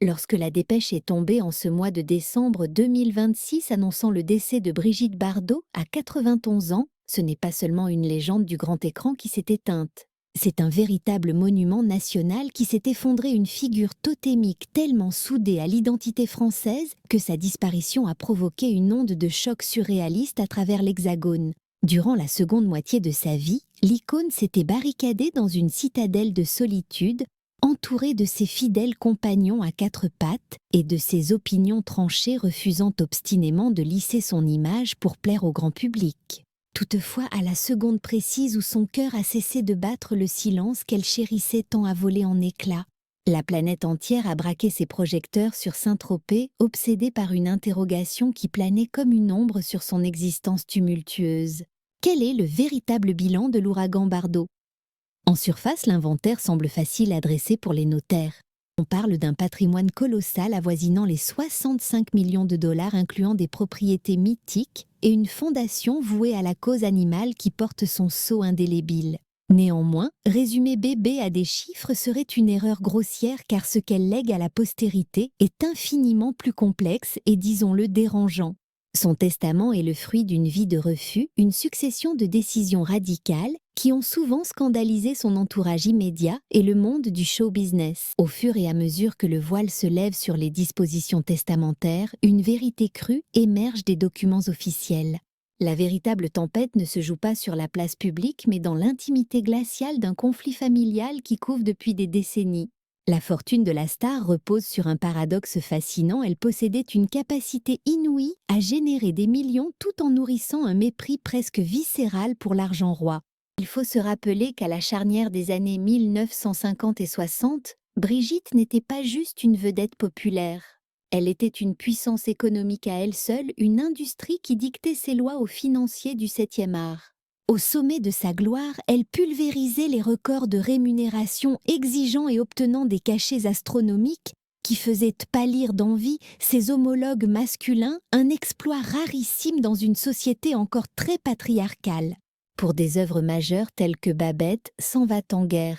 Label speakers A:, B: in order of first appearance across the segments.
A: Lorsque la dépêche est tombée en ce mois de décembre 2026 annonçant le décès de Brigitte Bardot à 91 ans, ce n'est pas seulement une légende du grand écran qui s'est éteinte. C'est un véritable monument national qui s'est effondré, une figure totémique tellement soudée à l'identité française que sa disparition a provoqué une onde de choc surréaliste à travers l'Hexagone. Durant la seconde moitié de sa vie, l'icône s'était barricadée dans une citadelle de solitude, entourée de ses fidèles compagnons à quatre pattes et de ses opinions tranchées refusant obstinément de lisser son image pour plaire au grand public. Toutefois, à la seconde précise où son cœur a cessé de battre, le silence qu'elle chérissait tend à voler en éclats. La planète entière a braqué ses projecteurs sur Saint-Tropez, obsédée par une interrogation qui planait comme une ombre sur son existence tumultueuse. Quel est le véritable bilan de l'ouragan Bardot ? En surface, l'inventaire semble facile à dresser pour les notaires. On parle d'un patrimoine colossal avoisinant les 65 millions de dollars, incluant des propriétés mythiques et une fondation vouée à la cause animale qui porte son sceau indélébile. Néanmoins, résumer bébé à des chiffres serait une erreur grossière, car ce qu'elle lègue à la postérité est infiniment plus complexe et, disons-le, dérangeant. Son testament est le fruit d'une vie de refus, une succession de décisions radicales qui ont souvent scandalisé son entourage immédiat et le monde du show business. Au fur et à mesure que le voile se lève sur les dispositions testamentaires, une vérité crue émerge des documents officiels. La véritable tempête ne se joue pas sur la place publique, mais dans l'intimité glaciale d'un conflit familial qui couve depuis des décennies. La fortune de la star repose sur un paradoxe fascinant. Elle possédait une capacité inouïe à générer des millions tout en nourrissant un mépris presque viscéral pour l'argent roi. Il faut se rappeler qu'à la charnière des années 1950 et 60, Brigitte n'était pas juste une vedette populaire. Elle était une puissance économique à elle seule, une industrie qui dictait ses lois aux financiers du 7e art. Au sommet de sa gloire, elle pulvérisait les records de rémunération, exigeant et obtenant des cachets astronomiques qui faisaient pâlir d'envie ses homologues masculins, un exploit rarissime dans une société encore très patriarcale. Pour des œuvres majeures telles que Babette, S'en va en guerre,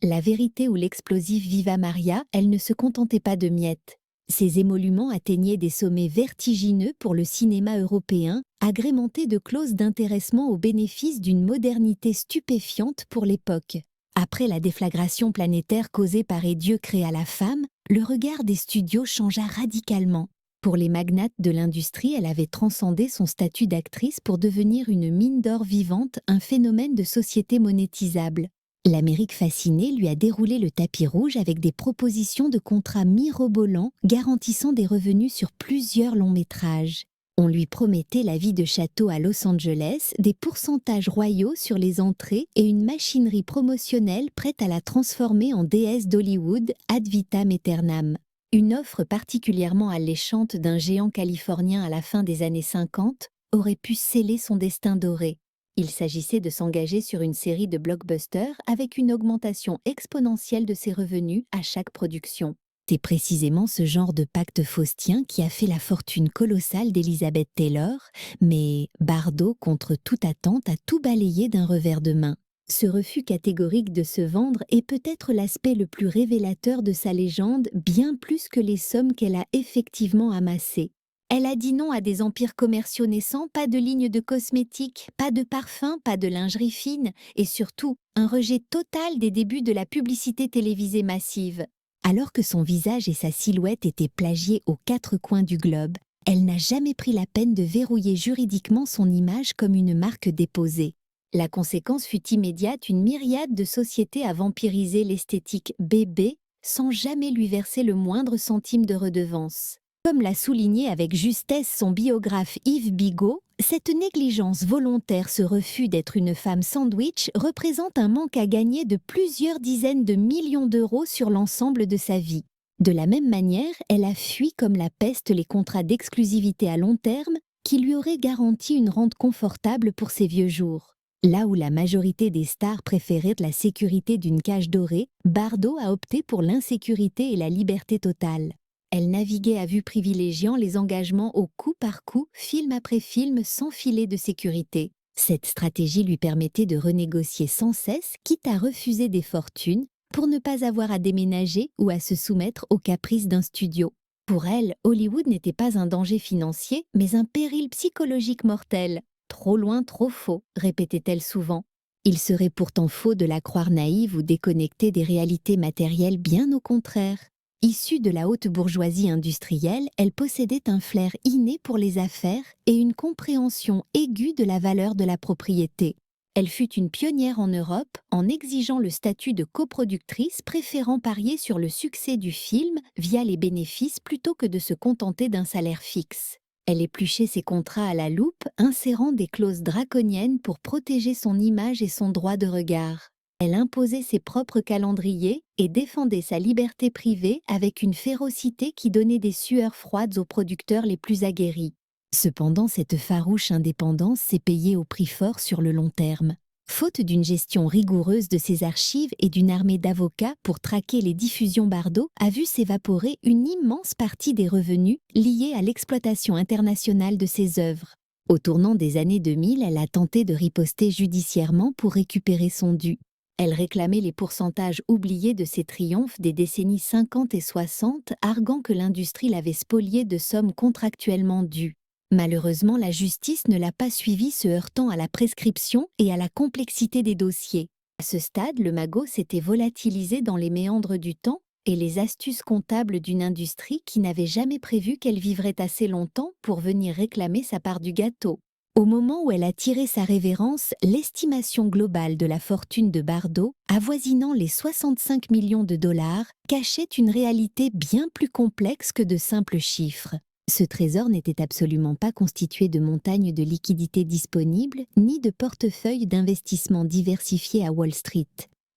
A: La vérité ou l'explosif Viva Maria, elle ne se contentait pas de miettes. Ses émoluments atteignaient des sommets vertigineux pour le cinéma européen, agrémentés de clauses d'intéressement au bénéfice d'une modernité stupéfiante pour l'époque. Après la déflagration planétaire causée par Et Dieu créa la femme, le regard des studios changea radicalement. Pour les magnates de l'industrie, elle avait transcendé son statut d'actrice pour devenir une mine d'or vivante, un phénomène de société monétisable. L'Amérique fascinée lui a déroulé le tapis rouge avec des propositions de contrats mirobolants garantissant des revenus sur plusieurs longs métrages. On lui promettait la vie de château à Los Angeles, des pourcentages royaux sur les entrées et une machinerie promotionnelle prête à la transformer en déesse d'Hollywood ad vitam aeternam. Une offre particulièrement alléchante d'un géant californien à la fin des années 50 aurait pu sceller son destin doré. Il s'agissait de s'engager sur une série de blockbusters avec une augmentation exponentielle de ses revenus à chaque production. C'est précisément ce genre de pacte faustien qui a fait la fortune colossale d'Elizabeth Taylor, mais Bardot, contre toute attente, a tout balayé d'un revers de main. Ce refus catégorique de se vendre est peut-être l'aspect le plus révélateur de sa légende, bien plus que les sommes qu'elle a effectivement amassées. Elle a dit non à des empires commerciaux naissants, pas de ligne de cosmétiques, pas de parfums, pas de lingerie fine, et surtout, un rejet total des débuts de la publicité télévisée massive. Alors que son visage et sa silhouette étaient plagiés aux quatre coins du globe, elle n'a jamais pris la peine de verrouiller juridiquement son image comme une marque déposée. La conséquence fut immédiate, une myriade de sociétés a vampirisé l'esthétique bébé sans jamais lui verser le moindre centime de redevance. Comme l'a souligné avec justesse son biographe Yves Bigot, cette négligence volontaire, ce refus d'être une femme sandwich, représente un manque à gagner de plusieurs dizaines de millions d'euros sur l'ensemble de sa vie. De la même manière, elle a fui comme la peste les contrats d'exclusivité à long terme qui lui auraient garanti une rente confortable pour ses vieux jours. Là où la majorité des stars préféraient la sécurité d'une cage dorée, Bardot a opté pour l'insécurité et la liberté totale. Elle naviguait à vue privilégiant les engagements au coup par coup, film après film, sans filet de sécurité. Cette stratégie lui permettait de renégocier sans cesse, quitte à refuser des fortunes, pour ne pas avoir à déménager ou à se soumettre aux caprices d'un studio. Pour elle, Hollywood n'était pas un danger financier, mais un péril psychologique mortel. Trop loin, trop faux, répétait-elle souvent. Il serait pourtant faux de la croire naïve ou déconnectée des réalités matérielles, bien au contraire. Issue de la haute bourgeoisie industrielle, elle possédait un flair inné pour les affaires et une compréhension aiguë de la valeur de la propriété. Elle fut une pionnière en Europe en exigeant le statut de coproductrice, préférant parier sur le succès du film via les bénéfices plutôt que de se contenter d'un salaire fixe. Elle épluchait ses contrats à la loupe, insérant des clauses draconiennes pour protéger son image et son droit de regard. Elle imposait ses propres calendriers et défendait sa liberté privée avec une férocité qui donnait des sueurs froides aux producteurs les plus aguerris. Cependant, cette farouche indépendance s'est payée au prix fort sur le long terme. Faute d'une gestion rigoureuse de ses archives et d'une armée d'avocats pour traquer les diffusions, Bardot a vu s'évaporer une immense partie des revenus liés à l'exploitation internationale de ses œuvres. Au tournant des années 2000, elle a tenté de riposter judiciairement pour récupérer son dû. Elle réclamait les pourcentages oubliés de ses triomphes des décennies 50 et 60, arguant que l'industrie l'avait spoliée de sommes contractuellement dues. Malheureusement, la justice ne l'a pas suivie, se heurtant à la prescription et à la complexité des dossiers. À ce stade, le magot s'était volatilisé dans les méandres du temps et les astuces comptables d'une industrie qui n'avait jamais prévu qu'elle vivrait assez longtemps pour venir réclamer sa part du gâteau. Au moment où elle a tiré sa révérence, l'estimation globale de la fortune de Bardot, avoisinant les 65 millions de dollars, cachait une réalité bien plus complexe que de simples chiffres. Ce trésor n'était absolument pas constitué de montagnes de liquidités disponibles, ni de portefeuilles d'investissements diversifiés à Wall Street.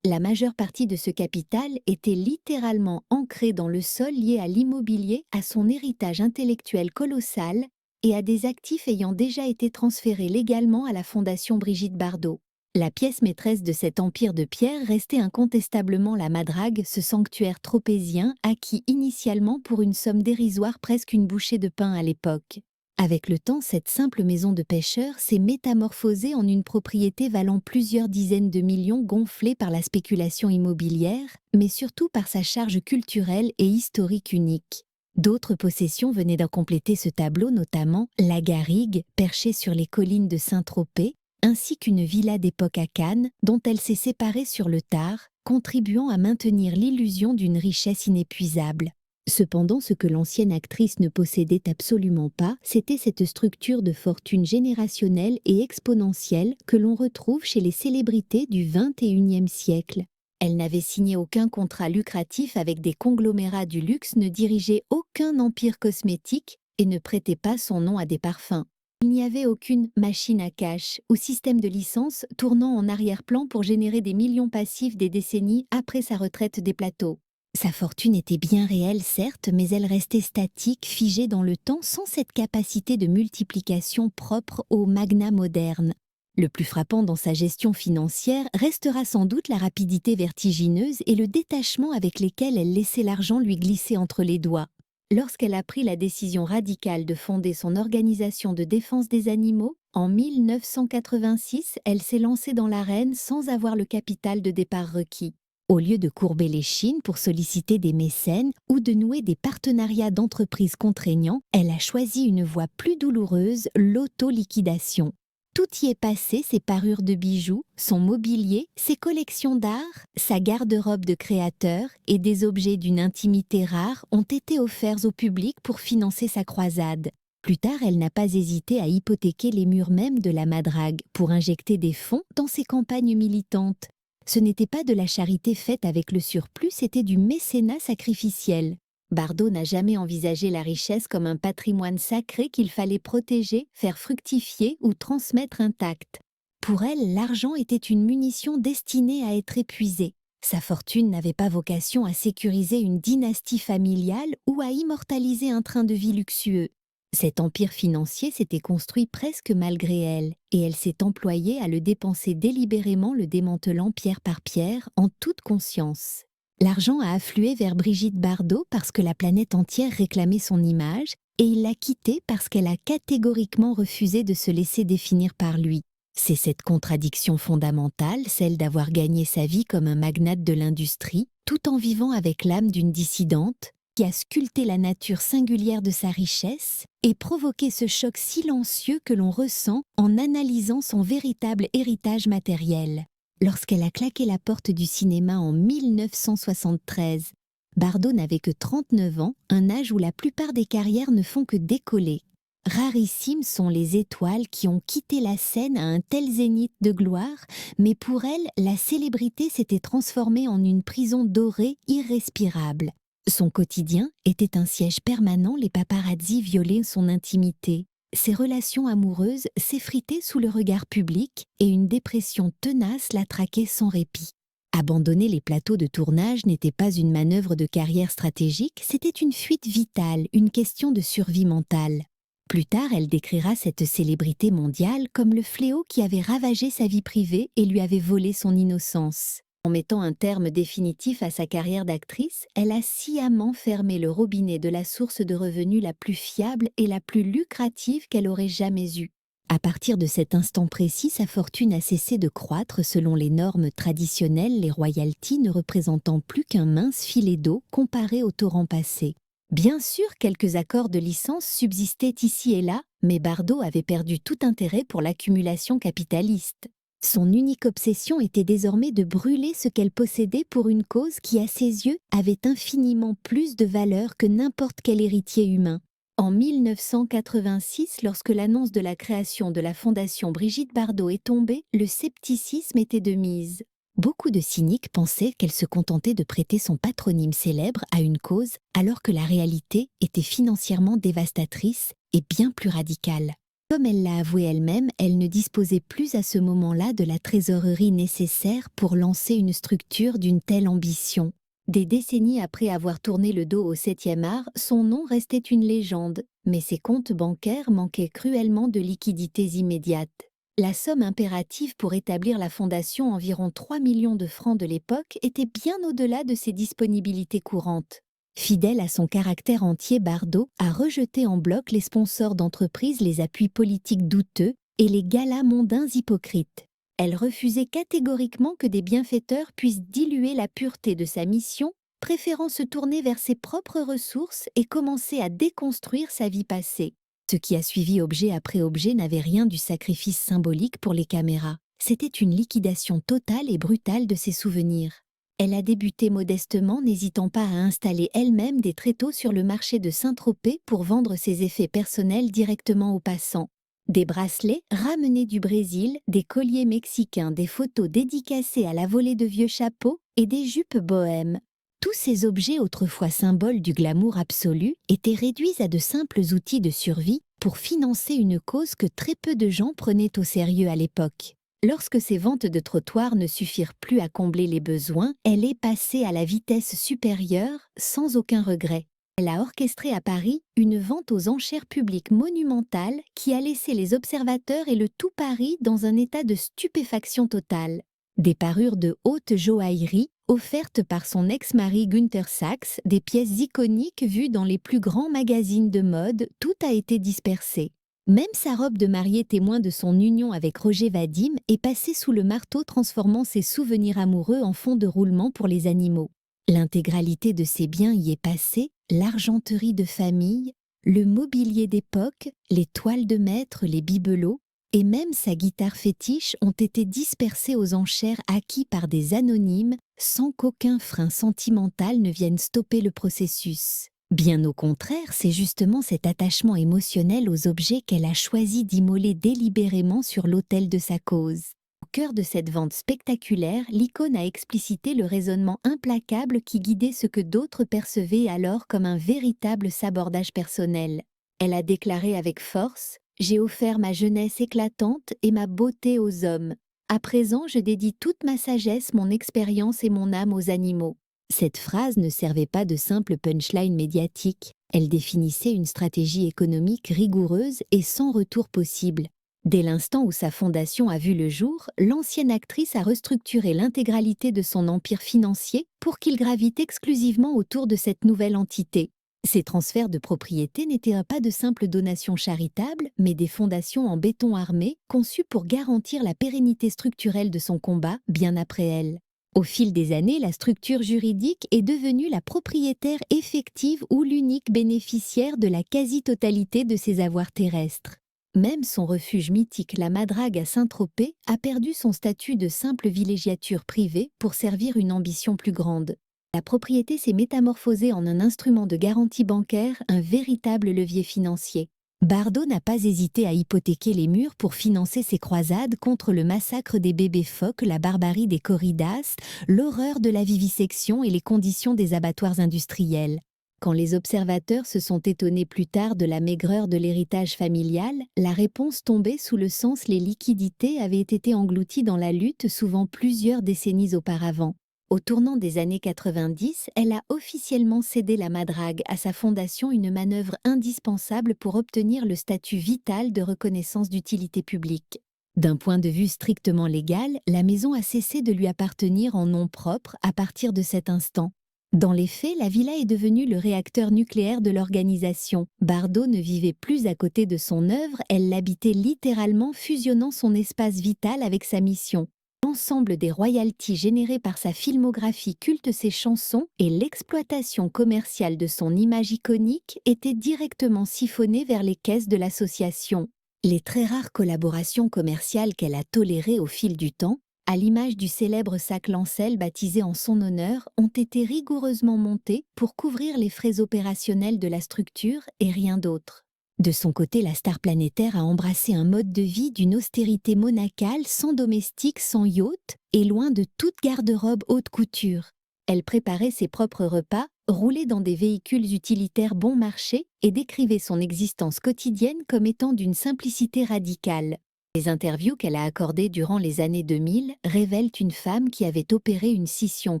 A: La majeure partie de ce capital était littéralement ancrée dans le sol, lié à l'immobilier, à son héritage intellectuel colossal et à des actifs ayant déjà été transférés légalement à la Fondation Brigitte Bardot. La pièce maîtresse de cet empire de pierre restait incontestablement la Madrague, ce sanctuaire tropézien acquis initialement pour une somme dérisoire, presque une bouchée de pain à l'époque. Avec le temps, cette simple maison de pêcheurs s'est métamorphosée en une propriété valant plusieurs dizaines de millions, gonflée par la spéculation immobilière, mais surtout par sa charge culturelle et historique unique. D'autres possessions venaient d'en compléter ce tableau, notamment la Garrigue, perchée sur les collines de Saint-Tropez, ainsi qu'une villa d'époque à Cannes, dont elle s'est séparée sur le tard, contribuant à maintenir l'illusion d'une richesse inépuisable. Cependant, ce que l'ancienne actrice ne possédait absolument pas, c'était cette structure de fortune générationnelle et exponentielle que l'on retrouve chez les célébrités du XXIe siècle. Elle n'avait signé aucun contrat lucratif avec des conglomérats du luxe, ne dirigeait aucun empire cosmétique et ne prêtait pas son nom à des parfums. Il n'y avait aucune machine à cash ou système de licence tournant en arrière-plan pour générer des millions passifs des décennies après sa retraite des plateaux. Sa fortune était bien réelle, certes, mais elle restait statique, figée dans le temps, sans cette capacité de multiplication propre aux magnats modernes. Le plus frappant dans sa gestion financière restera sans doute la rapidité vertigineuse et le détachement avec lesquels elle laissait l'argent lui glisser entre les doigts. Lorsqu'elle a pris la décision radicale de fonder son organisation de défense des animaux, en 1986, elle s'est lancée dans l'arène sans avoir le capital de départ requis. Au lieu de courber l'échine pour solliciter des mécènes ou de nouer des partenariats d'entreprises contraignants, elle a choisi une voie plus douloureuse, l'auto-liquidation. Tout y est passé, ses parures de bijoux, son mobilier, ses collections d'art, sa garde-robe de créateur et des objets d'une intimité rare ont été offerts au public pour financer sa croisade. Plus tard, elle n'a pas hésité à hypothéquer les murs même de la Madrague pour injecter des fonds dans ses campagnes militantes. Ce n'était pas de la charité faite avec le surplus, c'était du mécénat sacrificiel. Bardot n'a jamais envisagé la richesse comme un patrimoine sacré qu'il fallait protéger, faire fructifier ou transmettre intact. Pour elle, l'argent était une munition destinée à être épuisée. Sa fortune n'avait pas vocation à sécuriser une dynastie familiale ou à immortaliser un train de vie luxueux. Cet empire financier s'était construit presque malgré elle, et elle s'est employée à le dépenser délibérément, le démantelant pierre par pierre, en toute conscience. L'argent a afflué vers Brigitte Bardot parce que la planète entière réclamait son image, et il l'a quittée parce qu'elle a catégoriquement refusé de se laisser définir par lui. C'est cette contradiction fondamentale, celle d'avoir gagné sa vie comme un magnate de l'industrie, tout en vivant avec l'âme d'une dissidente, qui a sculpté la nature singulière de sa richesse et provoqué ce choc silencieux que l'on ressent en analysant son véritable héritage matériel. Lorsqu'elle a claqué la porte du cinéma en 1973, Bardot n'avait que 39 ans, un âge où la plupart des carrières ne font que décoller. Rarissimes sont les étoiles qui ont quitté la scène à un tel zénith de gloire, mais pour elle, la célébrité s'était transformée en une prison dorée irrespirable. Son quotidien était un siège permanent, les paparazzis violaient son intimité. Ses relations amoureuses s'effritaient sous le regard public et une dépression tenace la traquait sans répit. Abandonner les plateaux de tournage n'était pas une manœuvre de carrière stratégique, c'était une fuite vitale, une question de survie mentale. Plus tard, elle décrira cette célébrité mondiale comme le fléau qui avait ravagé sa vie privée et lui avait volé son innocence. En mettant un terme définitif à sa carrière d'actrice, elle a sciemment fermé le robinet de la source de revenus la plus fiable et la plus lucrative qu'elle aurait jamais eue. À partir de cet instant précis, sa fortune a cessé de croître selon les normes traditionnelles, les royalties ne représentant plus qu'un mince filet d'eau comparé au torrent passé. Bien sûr, quelques accords de licence subsistaient ici et là, mais Bardot avait perdu tout intérêt pour l'accumulation capitaliste. Son unique obsession était désormais de brûler ce qu'elle possédait pour une cause qui, à ses yeux, avait infiniment plus de valeur que n'importe quel héritier humain. En 1986, lorsque l'annonce de la création de la fondation Brigitte Bardot est tombée, le scepticisme était de mise. Beaucoup de cyniques pensaient qu'elle se contentait de prêter son patronyme célèbre à une cause, alors que la réalité était financièrement dévastatrice et bien plus radicale. Comme elle l'a avoué elle-même, elle ne disposait plus à ce moment-là de la trésorerie nécessaire pour lancer une structure d'une telle ambition. Des décennies après avoir tourné le dos au 7e art, son nom restait une légende, mais ses comptes bancaires manquaient cruellement de liquidités immédiates. La somme impérative pour établir la fondation, environ 3 millions de francs de l'époque, était bien au-delà de ses disponibilités courantes. Fidèle à son caractère entier, Bardot a rejeté en bloc les sponsors d'entreprises, les appuis politiques douteux et les galas mondains hypocrites. Elle refusait catégoriquement que des bienfaiteurs puissent diluer la pureté de sa mission, préférant se tourner vers ses propres ressources et commencer à déconstruire sa vie passée. Ce qui a suivi objet après objet n'avait rien du sacrifice symbolique pour les caméras. C'était une liquidation totale et brutale de ses souvenirs. Elle a débuté modestement, n'hésitant pas à installer elle-même des tréteaux sur le marché de Saint-Tropez pour vendre ses effets personnels directement aux passants. Des bracelets ramenés du Brésil, des colliers mexicains, des photos dédicacées à la volée de vieux chapeaux et des jupes bohèmes. Tous ces objets, autrefois symboles du glamour absolu, étaient réduits à de simples outils de survie pour financer une cause que très peu de gens prenaient au sérieux à l'époque. Lorsque ces ventes de trottoirs ne suffirent plus à combler les besoins, elle est passée à la vitesse supérieure sans aucun regret. Elle a orchestré à Paris une vente aux enchères publiques monumentale qui a laissé les observateurs et le tout Paris dans un état de stupéfaction totale. Des parures de haute joaillerie offertes par son ex-mari Günther Sachs, des pièces iconiques vues dans les plus grands magazines de mode, tout a été dispersé. Même sa robe de mariée témoin de son union avec Roger Vadim est passée sous le marteau, transformant ses souvenirs amoureux en fond de roulement pour les animaux. L'intégralité de ses biens y est passée, l'argenterie de famille, le mobilier d'époque, les toiles de maître, les bibelots, et même sa guitare fétiche ont été dispersés aux enchères acquis par des anonymes sans qu'aucun frein sentimental ne vienne stopper le processus. Bien au contraire, c'est justement cet attachement émotionnel aux objets qu'elle a choisi d'immoler délibérément sur l'autel de sa cause. Au cœur de cette vente spectaculaire, l'icône a explicité le raisonnement implacable qui guidait ce que d'autres percevaient alors comme un véritable sabordage personnel. Elle a déclaré avec force « J'ai offert ma jeunesse éclatante et ma beauté aux hommes. À présent, je dédie toute ma sagesse, mon expérience et mon âme aux animaux. » Cette phrase ne servait pas de simple punchline médiatique, elle définissait une stratégie économique rigoureuse et sans retour possible. Dès l'instant où sa fondation a vu le jour, l'ancienne actrice a restructuré l'intégralité de son empire financier pour qu'il gravite exclusivement autour de cette nouvelle entité. Ces transferts de propriété n'étaient pas de simples donations charitables, mais des fondations en béton armé conçues pour garantir la pérennité structurelle de son combat bien après elle. Au fil des années, la structure juridique est devenue la propriétaire effective ou l'unique bénéficiaire de la quasi-totalité de ses avoirs terrestres. Même son refuge mythique, la Madrague à Saint-Tropez, a perdu son statut de simple villégiature privée pour servir une ambition plus grande. La propriété s'est métamorphosée en un instrument de garantie bancaire, un véritable levier financier. Bardot n'a pas hésité à hypothéquer les murs pour financer ses croisades contre le massacre des bébés phoques, la barbarie des corridas, l'horreur de la vivisection et les conditions des abattoirs industriels. Quand les observateurs se sont étonnés plus tard de la maigreur de l'héritage familial, la réponse tombée sous le sens les liquidités avaient été englouties dans la lutte souvent plusieurs décennies auparavant. Au tournant des années 90, elle a officiellement cédé la Madrague à sa fondation, une manœuvre indispensable pour obtenir le statut vital de reconnaissance d'utilité publique. D'un point de vue strictement légal, la maison a cessé de lui appartenir en nom propre à partir de cet instant. Dans les faits, la villa est devenue le réacteur nucléaire de l'organisation. Bardot ne vivait plus à côté de son œuvre, elle l'habitait littéralement, fusionnant son espace vital avec sa mission. L'ensemble des royalties générées par sa filmographie culte, ses chansons et l'exploitation commerciale de son image iconique étaient directement siphonnées vers les caisses de l'association. Les très rares collaborations commerciales qu'elle a tolérées au fil du temps, à l'image du célèbre sac Lancel baptisé en son honneur, ont été rigoureusement montées pour couvrir les frais opérationnels de la structure et rien d'autre. De son côté, la star planétaire a embrassé un mode de vie d'une austérité monacale, sans domestique, sans yacht et loin de toute garde-robe haute couture. Elle préparait ses propres repas, roulait dans des véhicules utilitaires bon marché et décrivait son existence quotidienne comme étant d'une simplicité radicale. Les interviews qu'elle a accordées durant les années 2000 révèlent une femme qui avait opéré une scission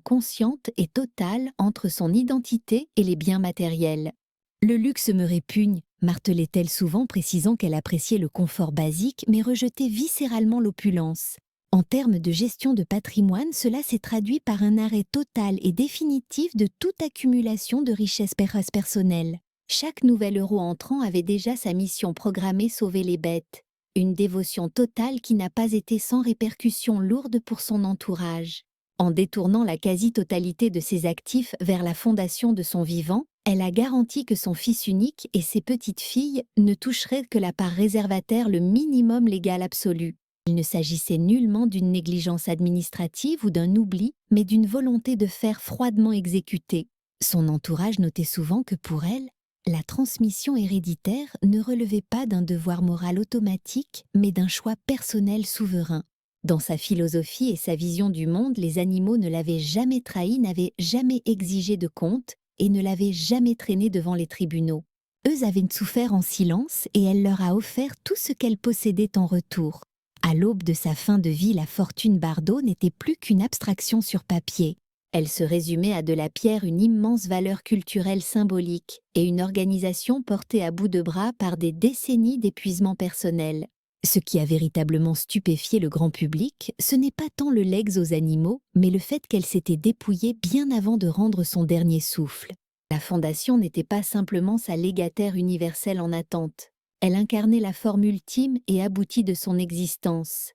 A: consciente et totale entre son identité et les biens matériels. « Le luxe me répugne », martelait-elle souvent, précisant qu'elle appréciait le confort basique mais rejetait viscéralement l'opulence. En termes de gestion de patrimoine, cela s'est traduit par un arrêt total et définitif de toute accumulation de richesses personnelles. Chaque nouvel euro entrant avait déjà sa mission programmée: sauver les bêtes. Une dévotion totale qui n'a pas été sans répercussions lourdes pour son entourage. En détournant la quasi-totalité de ses actifs vers la fondation de son vivant, elle a garanti que son fils unique et ses petites-filles ne toucheraient que la part réservataire, le minimum légal absolu. Il ne s'agissait nullement d'une négligence administrative ou d'un oubli, mais d'une volonté de faire froidement exécuter. Son entourage notait souvent que pour elle, la transmission héréditaire ne relevait pas d'un devoir moral automatique, mais d'un choix personnel souverain. Dans sa philosophie et sa vision du monde, les animaux ne l'avaient jamais trahi, n'avaient jamais exigé de compte et ne l'avaient jamais traîné devant les tribunaux. Eux avaient souffert en silence et elle leur a offert tout ce qu'elle possédait en retour. À l'aube de sa fin de vie, la fortune Bardot n'était plus qu'une abstraction sur papier. Elle se résumait à de la pierre une immense valeur culturelle symbolique et une organisation portée à bout de bras par des décennies d'épuisement personnel. Ce qui a véritablement stupéfié le grand public, ce n'est pas tant le legs aux animaux, mais le fait qu'elle s'était dépouillée bien avant de rendre son dernier souffle. La fondation n'était pas simplement sa légataire universelle en attente. Elle incarnait la forme ultime et aboutie de son existence.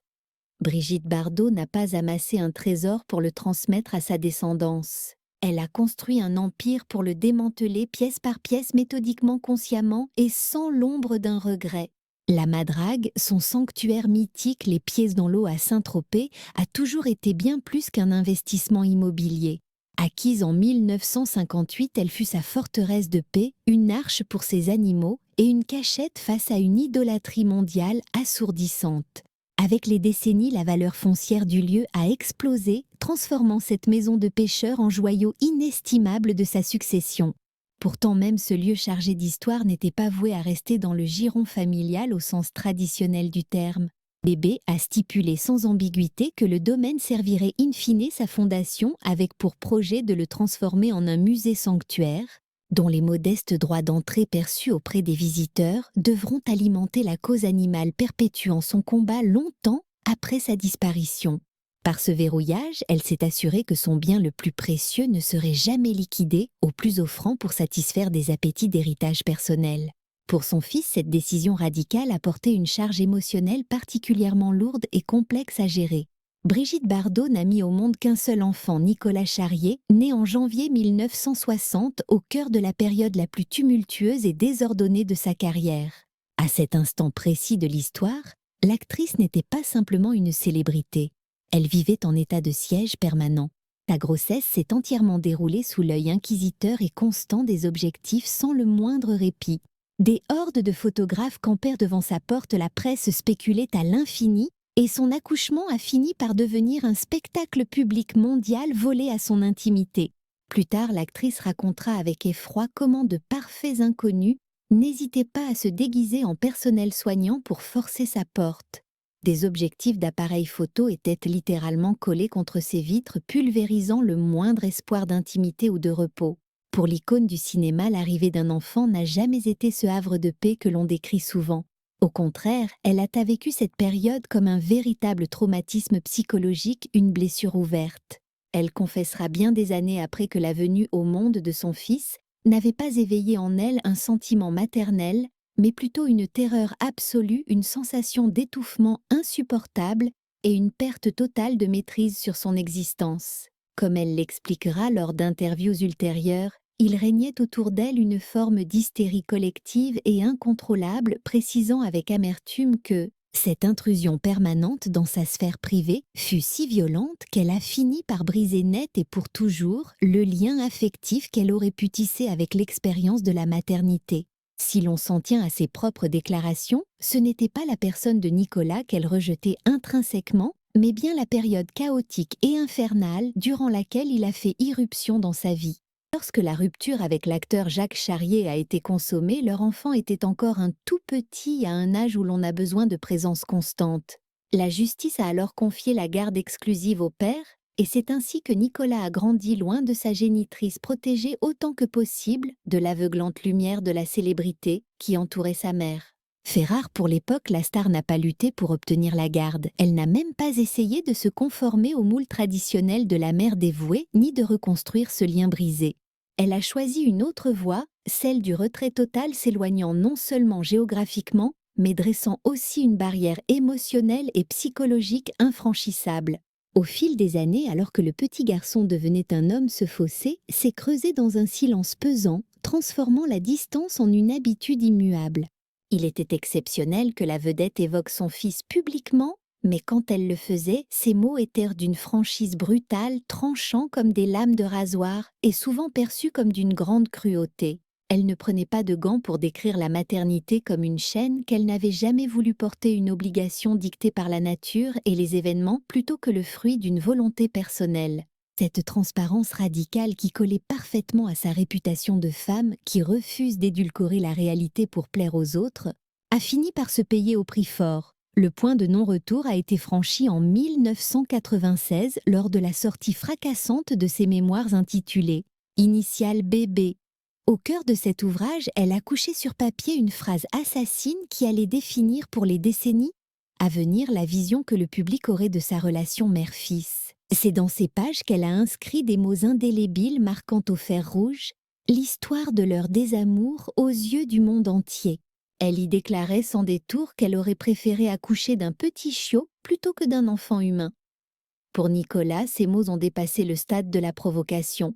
A: Brigitte Bardot n'a pas amassé un trésor pour le transmettre à sa descendance. Elle a construit un empire pour le démanteler pièce par pièce, méthodiquement, consciemment et sans l'ombre d'un regret. La Madrague, son sanctuaire mythique, les pieds dans l'eau à Saint-Tropez, a toujours été bien plus qu'un investissement immobilier. Acquise en 1958, elle fut sa forteresse de paix, une arche pour ses animaux et une cachette face à une idolâtrie mondiale assourdissante. Avec les décennies, la valeur foncière du lieu a explosé, transformant cette maison de pêcheurs en joyau inestimable de sa succession. Pourtant, même ce lieu chargé d'histoire n'était pas voué à rester dans le giron familial au sens traditionnel du terme. Bébé a stipulé sans ambiguïté que le domaine servirait in fine sa fondation, avec pour projet de le transformer en un musée-sanctuaire, dont les modestes droits d'entrée perçus auprès des visiteurs devront alimenter la cause animale perpétuant son combat longtemps après sa disparition. Par ce verrouillage, elle s'est assurée que son bien le plus précieux ne serait jamais liquidé au plus offrant pour satisfaire des appétits d'héritage personnel. Pour son fils, cette décision radicale a porté une charge émotionnelle particulièrement lourde et complexe à gérer. Brigitte Bardot n'a mis au monde qu'un seul enfant, Nicolas Charrier, né en janvier 1960, au cœur de la période la plus tumultueuse et désordonnée de sa carrière. À cet instant précis de l'histoire, l'actrice n'était pas simplement une célébrité. Elle vivait en état de siège permanent. Sa grossesse s'est entièrement déroulée sous l'œil inquisiteur et constant des objectifs sans le moindre répit. Des hordes de photographes campèrent devant sa porte, la presse spéculait à l'infini, et son accouchement a fini par devenir un spectacle public mondial volé à son intimité. Plus tard, l'actrice racontera avec effroi comment de parfaits inconnus n'hésitaient pas à se déguiser en personnel soignant pour forcer sa porte. Des objectifs d'appareils photo étaient littéralement collés contre ses vitres, pulvérisant le moindre espoir d'intimité ou de repos. Pour l'icône du cinéma, l'arrivée d'un enfant n'a jamais été ce havre de paix que l'on décrit souvent. Au contraire, elle a vécu cette période comme un véritable traumatisme psychologique, une blessure ouverte. Elle confessera bien des années après que la venue au monde de son fils n'avait pas éveillé en elle un sentiment maternel, mais plutôt une terreur absolue, une sensation d'étouffement insupportable et une perte totale de maîtrise sur son existence. Comme elle l'expliquera lors d'interviews ultérieures, il régnait autour d'elle une forme d'hystérie collective et incontrôlable, précisant avec amertume que cette intrusion permanente dans sa sphère privée fut si violente qu'elle a fini par briser net et pour toujours le lien affectif qu'elle aurait pu tisser avec l'expérience de la maternité. Si l'on s'en tient à ses propres déclarations, ce n'était pas la personne de Nicolas qu'elle rejetait intrinsèquement, mais bien la période chaotique et infernale durant laquelle il a fait irruption dans sa vie. Lorsque la rupture avec l'acteur Jacques Charrier a été consommée, leur enfant était encore un tout petit à un âge où l'on a besoin de présence constante. La justice a alors confié la garde exclusive au père, et c'est ainsi que Nicolas a grandi loin de sa génitrice, protégé autant que possible de l'aveuglante lumière de la célébrité qui entourait sa mère. Fait rare pour l'époque, la star n'a pas lutté pour obtenir la garde. Elle n'a même pas essayé de se conformer au moule traditionnel de la mère dévouée, ni de reconstruire ce lien brisé. Elle a choisi une autre voie, celle du retrait total, s'éloignant non seulement géographiquement, mais dressant aussi une barrière émotionnelle et psychologique infranchissable. Au fil des années, alors que le petit garçon devenait un homme, ce fossé s'est creusé dans un silence pesant, transformant la distance en une habitude immuable. Il était exceptionnel que la vedette évoque son fils publiquement, mais quand elle le faisait, ses mots étaient d'une franchise brutale, tranchant comme des lames de rasoir et souvent perçus comme d'une grande cruauté. Elle ne prenait pas de gants pour décrire la maternité comme une chaîne qu'elle n'avait jamais voulu porter, une obligation dictée par la nature et les événements plutôt que le fruit d'une volonté personnelle. Cette transparence radicale qui collait parfaitement à sa réputation de femme qui refuse d'édulcorer la réalité pour plaire aux autres, a fini par se payer au prix fort. Le point de non-retour a été franchi en 1996 lors de la sortie fracassante de ses mémoires intitulées « Initial bébé ». Au cœur de cet ouvrage, elle a couché sur papier une phrase assassine qui allait définir pour les décennies à venir la vision que le public aurait de sa relation mère-fils. C'est dans ces pages qu'elle a inscrit des mots indélébiles marquant au fer rouge l'histoire de leur désamour aux yeux du monde entier. Elle y déclarait sans détour qu'elle aurait préféré accoucher d'un petit chiot plutôt que d'un enfant humain. Pour Nicolas, ces mots ont dépassé le stade de la provocation.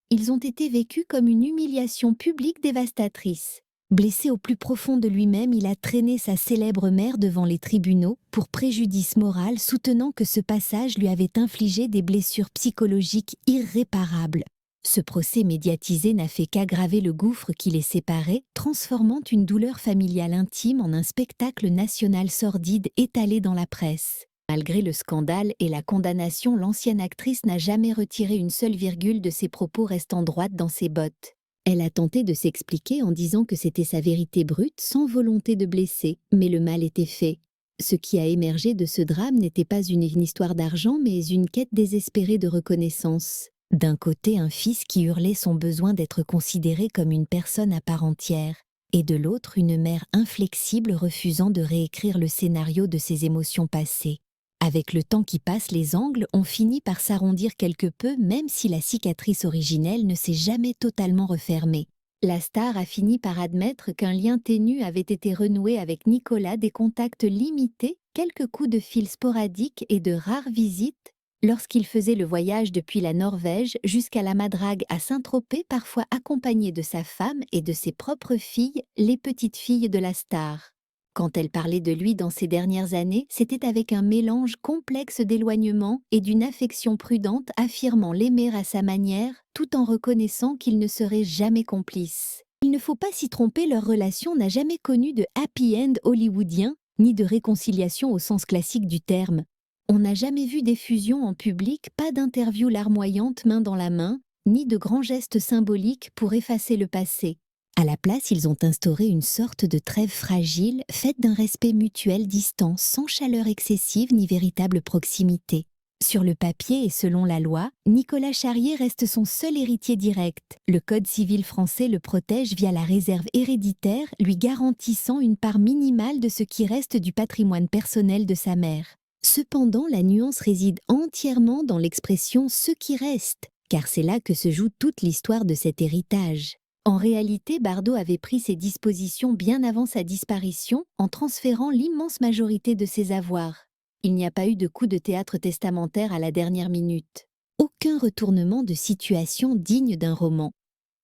A: Ils ont été vécus comme une humiliation publique dévastatrice. Blessé au plus profond de lui-même, il a traîné sa célèbre mère devant les tribunaux pour préjudice moral, soutenant que ce passage lui avait infligé des blessures psychologiques irréparables. Ce procès médiatisé n'a fait qu'aggraver le gouffre qui les séparait, transformant une douleur familiale intime en un spectacle national sordide étalé dans la presse. Malgré le scandale et la condamnation, l'ancienne actrice n'a jamais retiré une seule virgule de ses propos, restant droite dans ses bottes. Elle a tenté de s'expliquer en disant que c'était sa vérité brute, sans volonté de blesser, mais le mal était fait. Ce qui a émergé de ce drame n'était pas une histoire d'argent, mais une quête désespérée de reconnaissance. D'un côté, un fils qui hurlait son besoin d'être considéré comme une personne à part entière, et de l'autre, une mère inflexible refusant de réécrire le scénario de ses émotions passées. Avec le temps qui passe, les angles ont fini par s'arrondir quelque peu, même si la cicatrice originelle ne s'est jamais totalement refermée. La star a fini par admettre qu'un lien ténu avait été renoué avec Nicolas, des contacts limités, quelques coups de fil sporadiques et de rares visites, lorsqu'il faisait le voyage depuis la Norvège jusqu'à la Madrague à Saint-Tropez, parfois accompagné de sa femme et de ses propres filles, les petites filles de la star. Quand elle parlait de lui dans ces dernières années, c'était avec un mélange complexe d'éloignement et d'une affection prudente, affirmant l'aimer à sa manière, tout en reconnaissant qu'il ne serait jamais complice. Il ne faut pas s'y tromper, leur relation n'a jamais connu de happy end hollywoodien, ni de réconciliation au sens classique du terme. On n'a jamais vu d'effusion en public, pas d'interview larmoyante main dans la main, ni de grands gestes symboliques pour effacer le passé. À la place, ils ont instauré une sorte de trêve fragile, faite d'un respect mutuel distant, sans chaleur excessive ni véritable proximité. Sur le papier et selon la loi, Nicolas Charrier reste son seul héritier direct. Le Code civil français le protège via la réserve héréditaire, lui garantissant une part minimale de ce qui reste du patrimoine personnel de sa mère. Cependant, la nuance réside entièrement dans l'expression « ce qui reste », car c'est là que se joue toute l'histoire de cet héritage. En réalité, Bardot avait pris ses dispositions bien avant sa disparition en transférant l'immense majorité de ses avoirs. Il n'y a pas eu de coup de théâtre testamentaire à la dernière minute. Aucun retournement de situation digne d'un roman.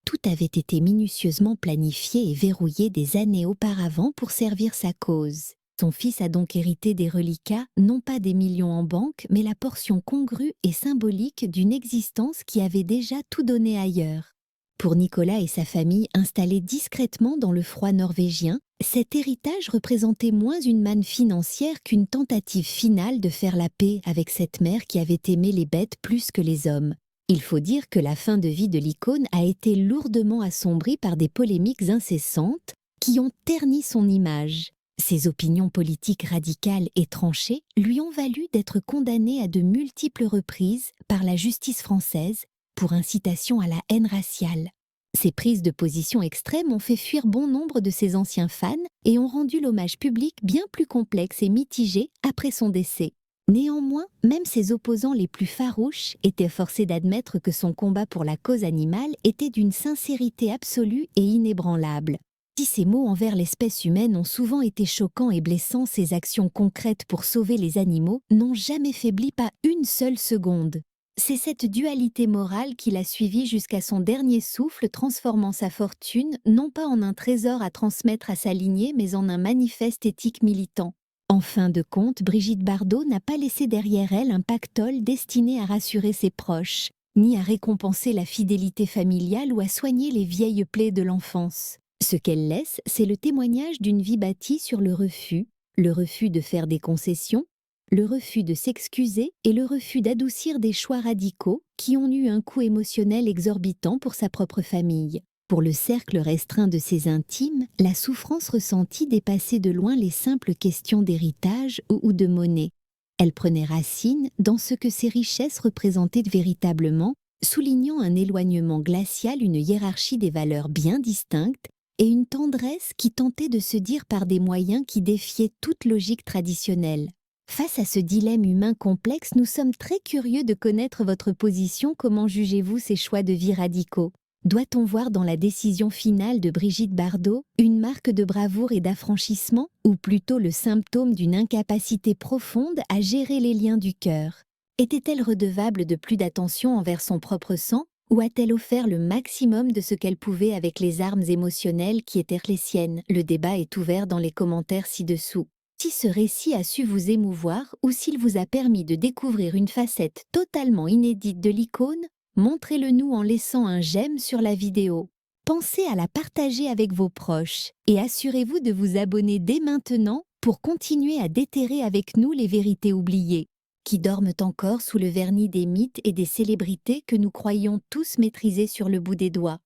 A: Tout avait été minutieusement planifié et verrouillé des années auparavant pour servir sa cause. Son fils a donc hérité des reliquats, non pas des millions en banque, mais la portion congrue et symbolique d'une existence qui avait déjà tout donné ailleurs. Pour Nicolas et sa famille installés discrètement dans le froid norvégien, cet héritage représentait moins une manne financière qu'une tentative finale de faire la paix avec cette mère qui avait aimé les bêtes plus que les hommes. Il faut dire que la fin de vie de l'icône a été lourdement assombrie par des polémiques incessantes qui ont terni son image. Ses opinions politiques radicales et tranchées lui ont valu d'être condamné à de multiples reprises par la justice française pour incitation à la haine raciale. Ces prises de position extrêmes ont fait fuir bon nombre de ses anciens fans et ont rendu l'hommage public bien plus complexe et mitigé après son décès. Néanmoins, même ses opposants les plus farouches étaient forcés d'admettre que son combat pour la cause animale était d'une sincérité absolue et inébranlable. Si ces mots envers l'espèce humaine ont souvent été choquants et blessants, ses actions concrètes pour sauver les animaux n'ont jamais faibli pas une seule seconde. C'est cette dualité morale qui l'a suivi jusqu'à son dernier souffle, transformant sa fortune non pas en un trésor à transmettre à sa lignée, mais en un manifeste éthique militant. En fin de compte, Brigitte Bardot n'a pas laissé derrière elle un pactole destiné à rassurer ses proches, ni à récompenser la fidélité familiale ou à soigner les vieilles plaies de l'enfance. Ce qu'elle laisse, c'est le témoignage d'une vie bâtie sur le refus de faire des concessions, le refus de s'excuser et le refus d'adoucir des choix radicaux qui ont eu un coût émotionnel exorbitant pour sa propre famille. Pour le cercle restreint de ses intimes, la souffrance ressentie dépassait de loin les simples questions d'héritage ou de monnaie. Elle prenait racine dans ce que ses richesses représentaient véritablement, soulignant un éloignement glacial, une hiérarchie des valeurs bien distinctes et une tendresse qui tentait de se dire par des moyens qui défiaient toute logique traditionnelle. Face à ce dilemme humain complexe, nous sommes très curieux de connaître votre position. Comment jugez-vous ces choix de vie radicaux ? Doit-on voir dans la décision finale de Brigitte Bardot une marque de bravoure et d'affranchissement, ou plutôt le symptôme d'une incapacité profonde à gérer les liens du cœur ? Était-elle redevable de plus d'attention envers son propre sang, ou a-t-elle offert le maximum de ce qu'elle pouvait avec les armes émotionnelles qui étaient les siennes ? Le débat est ouvert dans les commentaires ci-dessous. Si ce récit a su vous émouvoir ou s'il vous a permis de découvrir une facette totalement inédite de l'icône, montrez-le nous en laissant un j'aime sur la vidéo. Pensez à la partager avec vos proches et assurez-vous de vous abonner dès maintenant pour continuer à déterrer avec nous les vérités oubliées, qui dorment encore sous le vernis des mythes et des célébrités que nous croyons tous maîtriser sur le bout des doigts.